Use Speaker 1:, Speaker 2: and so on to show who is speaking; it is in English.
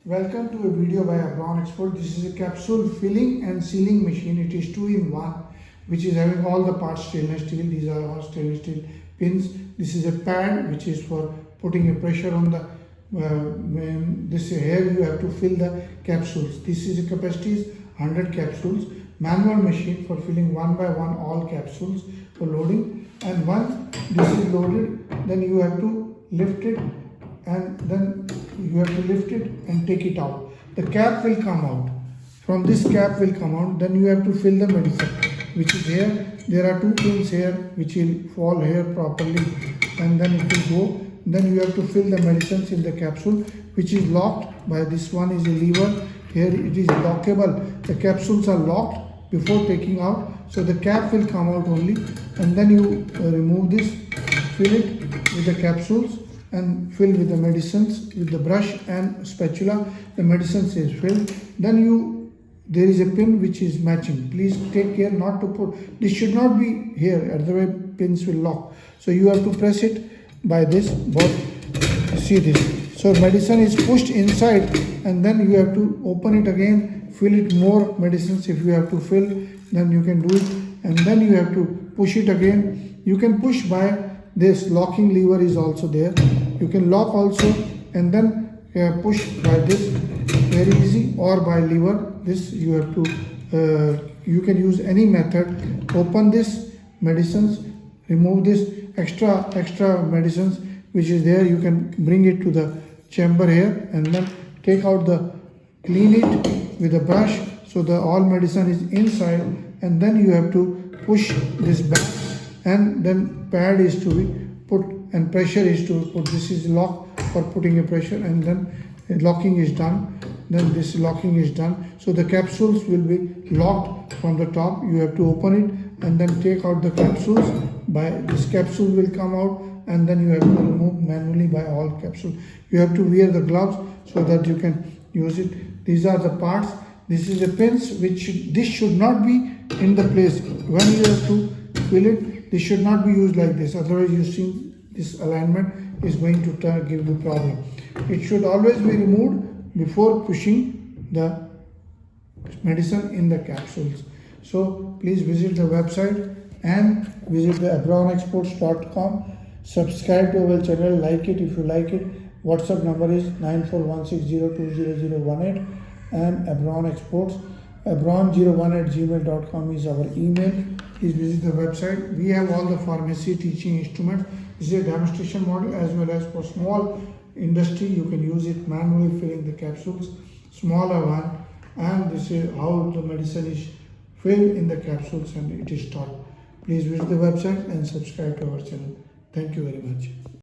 Speaker 1: Welcome to a video by Abron Exports. This is a capsule filling and sealing machine. It is 2-in-1, which is having all the parts stainless steel. These are all stainless steel pins. This is a pad which is for putting a pressure on the this here you have to fill the capsules. This is a capacity is 100 capsules. Manual machine for filling one by one all capsules for loading. And once this is loaded, then you have to lift it, and then you have to lift it and take it out. The cap will come out. From this cap will come out. Then you have to fill the medicine, which is here. There are 2 pins here which will fall here properly, and then it will go. Then you have to fill the medicines in the capsule, which is locked by this one is a lever. Here it is lockable. The capsules are locked before taking out, so the cap will come out only, and then you remove this, fill it with the capsules and fill with the medicines with the brush and spatula. The medicines is filled. Then there is a pin which is matching. Please take care not to put, this should not be here, otherwise pins will lock. So you have to press it by this, but see this. So medicine is pushed inside, and then you have to open it again, fill it more medicines. If you have to fill, then you can do it, and then you have to push it again. You can push by this locking lever is also there. You can lock also, and then push by this, very easy, or by lever. This you have to you can use any method. Open this medicines, remove this extra medicines which is there. You can bring it to the chamber here, and then take out clean it with a brush, so the all medicine is inside, and then you have to push this back, and then pad is to be put and pressure is to put. This is lock for putting a pressure, and then locking is done. Then this locking is done, so the capsules will be locked from the top. You have to open it and then take out the capsules. By this capsule will come out, and then you have to remove manually by all capsules. You have to wear the gloves so that you can use it. These are the parts. This is a pins this should not be in the place when you have to fill it. This should not be used like this, otherwise you see this alignment is going to give you problem. It should always be removed before pushing the medicine in the capsules. So please visit the website and visit the abronexports.com. Subscribe to our channel, like it if you like it. WhatsApp number is 9416020018, and Abron Exports, abron01@gmail.com is our email. Please visit the website. We have all the pharmacy teaching instruments. This is a demonstration model, as well as for small industry you can use it manually filling the capsules, smaller one, and this is how the medicine is filled in the capsules and it is taught. Please visit the website and subscribe to our channel. Thank you very much.